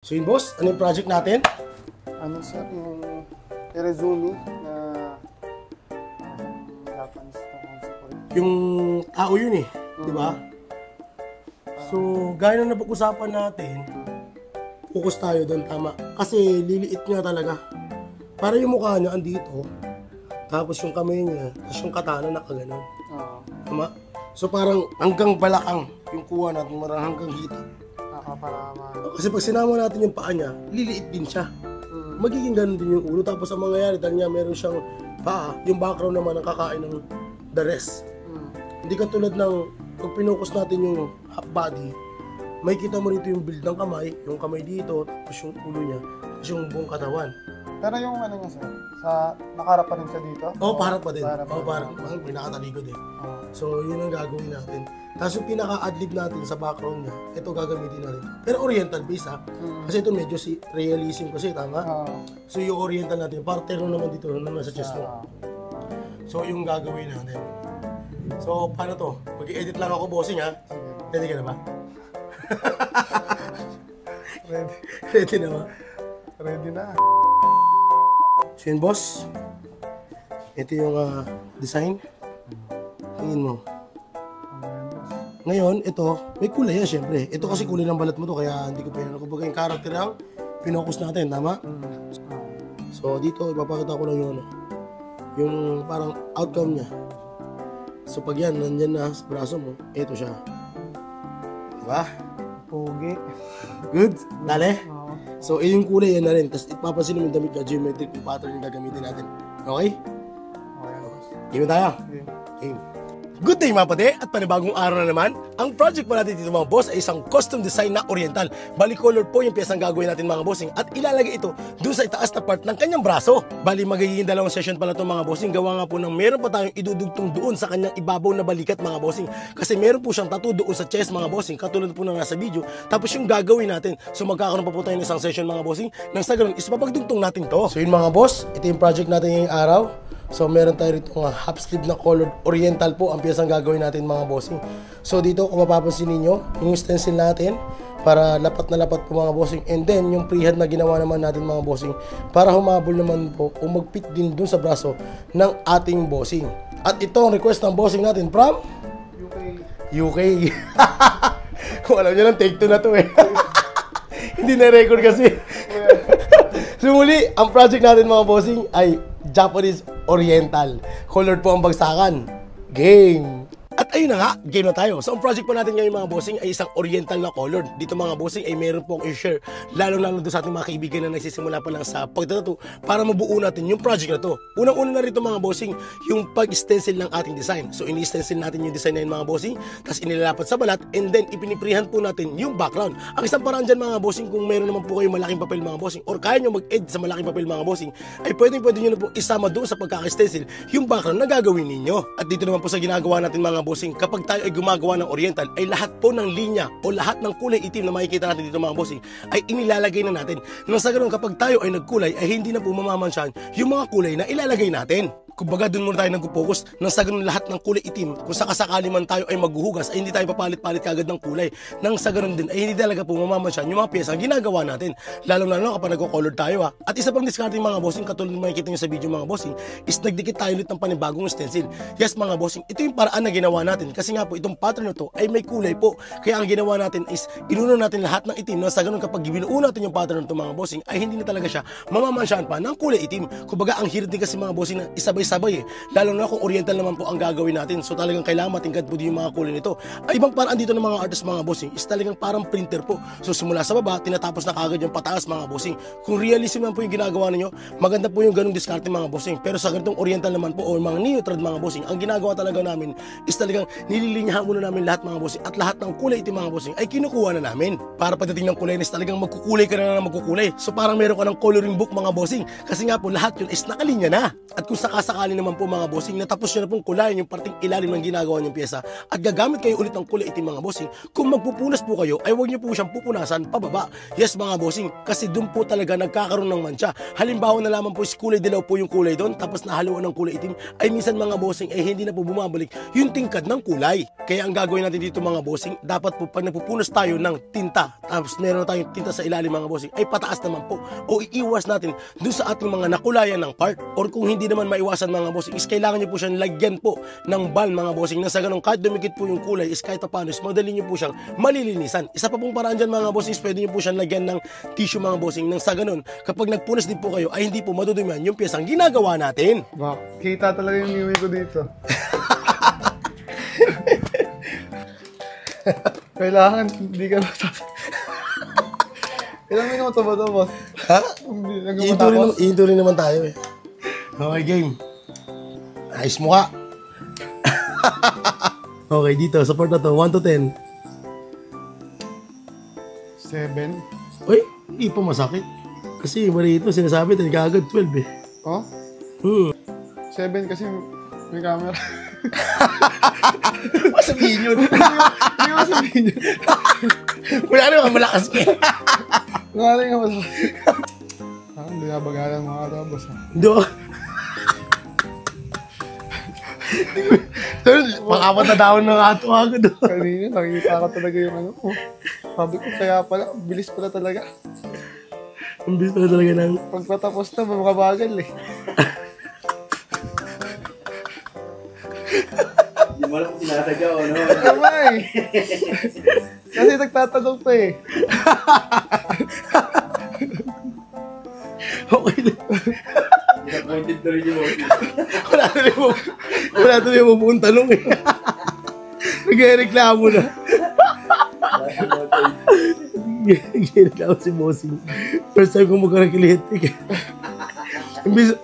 So yun boss, ano yung project natin? Ano sir, yung Irezumi na Japanese na concept. Yung tao yun eh, di ba? So, gaya na napag-usapan natin, focus tayo doon, tama. Kasi liliit nga talaga. Para yung mukha niya andito, tapos yung kamay niya, tapos yung katana nakaganon. Tama? So parang hanggang balakang yung kuha natin, marang hanggang hita. Kasi pag sinama natin yung paa niya, liliit din siya. Magiging ganun din yung ulo. Tapos ang mangyayari, dahil niya meron siyang paa, yung background naman ang kakain ng the rest. Hindi katulad ng pag pinukus natin yung half body, may kita mo rito yung build ng kamay dito, tapos yung ulo niya, tapos yung buong katawan. Pero yung ano niya sir, sa nakarap pa rin siya dito? Oo, parang pa din. Oo, parang may nakatalikod eh. So, yun ang gagawin natin. Tapos yung pinaka-adlib natin sa background niya, ito gagamitin natin. Pero oriental base ha. Kasi ito medyo realism kasi, tama? So yung oriental natin, partero naman dito naman sa chest mo. So yung gagawin natin. So paano to? Mag-i-edit lang ako bossing ha. Ready ka na ba? Ready. Ready na ba? Ready na. So yun boss, ito yung design. Tingin mo. Ngayon, ito, may kulay yan syempre. Ito kasi kulay ng balat mo to, kaya hindi ko pinano. Kumbaga yung character lang, pinocus natin, tama? So dito, ipapakita ko lang yung ano, yung parang outcome niya. So pag yan, nandyan na sa braso mo, ito siya. Diba? Pogi. Good? Dali? So yung kulay yan na rin. Tapos ipapansin mo yung damit na geometric yung pattern yung gagamitin natin. Okay? Game tayo? Game. Good day mga pade at panibagong araw na naman. Ang project po natin dito mga boss ay isang custom design na oriental. Bali color po yung piyesang gagawin natin mga bossing at ilalagay ito dun sa itaas na part ng kanyang braso. Bali magiging dalawang session pala ito mga bossing. Gawa nga po ng meron pa tayong idudugtong doon sa kanyang ibabaw na balikat mga bossing. Kasi meron po siyang tattoo doon sa chest mga bossing. Katulad po na nasa video. Tapos yung gagawin natin. So magkakaroon pa po tayo ng isang session mga bossing. Nang sa ganun is papagdugtong natin to. So yun mga boss, ito yung project natin ngayong araw. So meron tayo rito mga half sleeve na colored oriental po ang piyesang gagawin natin mga bossing. So dito kung mapapansin ninyo, yung stencil natin para lapat na lapat po mga bossing. And then yung freehand na ginawa naman natin mga bossing para humabol naman po o magpit din dun sa braso ng ating bossing. At ito ang request ng bossing natin from UK. Kung alam nyo lang, take 2 na to eh. Hindi na record kasi. So muli, ang project natin mga bossing ay Japanese Oriental. Colored po ang bagsakan. Game! At ayun na nga, game na tayo. So ang project po natin ngayon mga bossing ay isang oriental na colored. Dito mga bossing ay meron po akong i-share. Lalo-lalo doon sa ating mga kaibigan na nagsisimula pa lang sa pagtatato para mabuo natin yung project na to. Unang-una na rito mga bossing, yung pag-stencil ng ating design. So ini-stencil natin yung design na yun mga bossing, tapos inilalapat sa balat, and then ipiniprihan po natin yung background. Ang isang paraan dyan mga bossing, kung meron naman po kayo malaking papel mga bossing, or kaya nyo mag-edit sa malaking papel mga bossing, ay pwede nyo na po isama doon sa pagkaka-stencil yung background na gagawin ninyo. At dito naman po sa ginagawa natin mga bossing, kapag tayo ay gumagawa ng oriental, ay lahat po ng linya o lahat ng kulay itim na makikita natin dito mga bossing ay inilalagay na natin. Nang sa ganun kapag tayo ay nagkulay ay hindi na po mamamansyahan yung mga kulay na ilalagay natin. Kumbaga doon muna tayo nag-focus nang sa ganun lahat ng kulay itim kung sakasakali man tayo ay maghuhugas ay hindi tayo papalit-palit kagad ng kulay. Nang sa ganun din ay hindi talaga po mamamansyahan yung mga piyesa ang ginagawa natin. Lalo kapag nagko-color tayo ha. At isa pang discarding mga bossing katulad ng makikita nyo sa video mga bossing is nagdikit tayo ulit ng panibagong stencil. Yes mga bossing, ito yung paraan na ginawa natin kasi nga po itong pattern na to ay may kulay po. Kaya ang ginawa natin is inuno natin lahat ng itim nang sa ganun kapag binuo natin yung pattern na to mga bossing ay hindi na talaga siya mamamansyahan pa ng kulay itim. Kumbaga ang hirap din kasi mga bossing na isabay-sabay eh. Lalo na kung oriental naman po ang gagawin natin. So talagang kailangan matingkad po din yung mga kulay nito. Ay ibang paraan dito ng mga artist mga bossing is talagang parang printer po. So simula sa baba, tinatapos na kagad yung pataas mga bossing. Kung realism naman po yung ginagawa ninyo, maganda po yung ganung diskarte mga bossing. Pero sa ganitong oriental naman po o mga neutral mga bossing, ang ginagawa talaga namin is talagang nililinyahan muna namin lahat mga bossing at lahat ng kulay itim mga bossing ay kinukuha na namin. Para pagdating ng kulay is talagang magkukulay ka na magkukulay. So parang meron ka ng coloring book mga bossing. Kasi nga po lahat yun is nakalinya na. At kung sakasakali sakali naman po mga bossing, natapos nyo na pong kulayan yung parting ilalim ng ginagawa nyong pyesa at gagamit kayo ulit ng kulay itim mga bossing, kung magpupunas po kayo ay huwag nyo po siyang pupunasan pababa. Yes mga bossing, kasi doon po talaga nagkakaroon ng mancha. Halimbawa na lamang po is kulay dilaw po yung kulay doon, tapos nahaluan ng kulay itim, ay minsan mga bossing ay hindi na po bumabalik yung tingkad ng kulay. Kaya ang gagawin natin dito mga bossing, dapat po pag nagpupunas tayo ng tinta, tapos meron tayong tinta sa ilalim mga bossing, ay pataas naman po o iiwas natin doon sa ating mga nakulayan ng part. Or kung hindi naman maiwasan mga bossing, is kailangan nyo po siyang lagyan po ng balm mga bossing, na sa ganun kahit dumikit po yung kulay is kahit paano is madali nyo po siyang malilinisan. Isa pa pong paraan dyan mga bossing, pwede nyo po siyang lagyan ng tissue mga bossing, nang sa ganun kapag nagpunas din po kayo ay hindi po madudumihan yung piyesang ginagawa natin. Kita talaga yung iwi ko dito. Kailangan, hindi ka masasabi. Ilang minuto ba ito, boss? Ha? Nagmatapos? Iintuloy naman tayo eh. Okay, game. Ayos mo ka. Okay, dito, support na to. 1 to 10. 7. Uy, hindi pa masakit. Kasi mali ito, sinasabi tayo kagad 12 eh. Oh? 7 kasi may camera. Masabihin yun. Hindi mo sabihin yun. Wala naman malakas ka. Wala nga masabi. Hindi na bagalan mga tapos. Hindi ako. Pang-apat na taon na nga ito agad. Kanina, nakikita ko talaga yung ano ko. Sabi ko, kaya pala, bilis pala talaga. Ang bilis pala talaga ng... Pagpatapos na, makabagal eh. Hindi mo alam kung sinasadya o ano. Tama eh. Kasi nagtatanong pa eh. Okay na. Disappointed na rin yung bossing. Wala tuloy mo buong tanong eh. Nagreklamo na. Nagreklamo si bossing. First time ko magkarakiletik eh.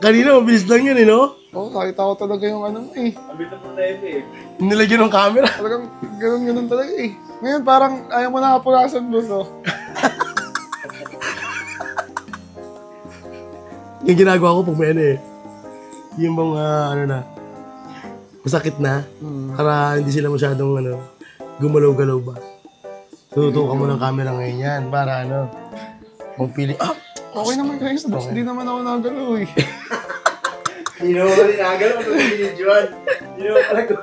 Kanina, mabilis lang yun eh, no? Oo, nakita ko talaga yung ano eh. Ang bilis na eh. Nilagyan ng camera. Talagang ganun talaga eh. Ngayon parang ayaw mo na kapunasan, boss oh. Yung ginagawa ko pag may ano eh. Yung mga ano na, masakit na. Para hindi sila masyadong ano, gumalaw-galaw ba. Tutukan mo ng camera ngayon yan para ano, magpili. Okay naman kayo sa boss, hindi naman ako nagalaw eh. Hindi naman pala nagalaw ito sa binidyoan. Hindi naman pala ko.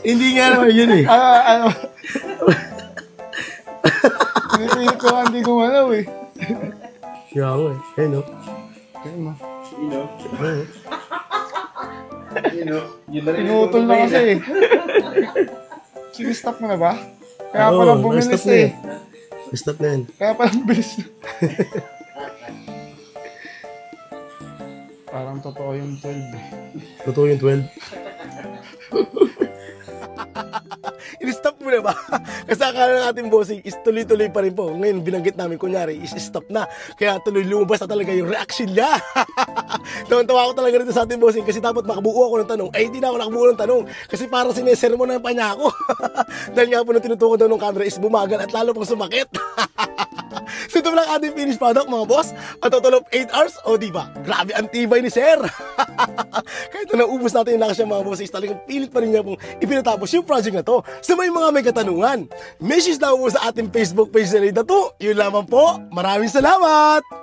Hindi nga naman yun eh. Ano? Pinipilit ko hindi gumalaw eh. Kaya ako eh. Ayun no. Ayun ma. Yun na rin. Pinutol na kasi eh. Sinistop mo na ba? Kaya pala bumilis eh. Stop na yan. Kaya pala bilis. Parang totoo yung 12 eh. Totoo yung 12. In-stop mo na ba? Kasi akala natin bossing is tuloy-tuloy pa rin po. Ngayon binanggit namin kunyari is stop na. Kaya tuloy lumabas na talaga yung reaction niya. Tawa ko talaga rito sa ating bossing kasi dapat makabuo ako ng tanong. Ay hindi na ako nakabuo ng tanong. Kasi parang sinesermon na yung panya ako. Dahil nga po nung tinutukan daw ng camera is bumagal at lalo pang sumakit. So ito lang ating finished product mga boss. A total of 8 hours. O diba? Grabe ang tibay ni sir. Kahit na naubos natin yung lakas niya mga boss is talagang pilit pa rin niya pong ipinatapos yung project na to. So may mga may katanungan, message lang po sa ating Facebook page na rin na to. Yun lamang po. Maraming salamat!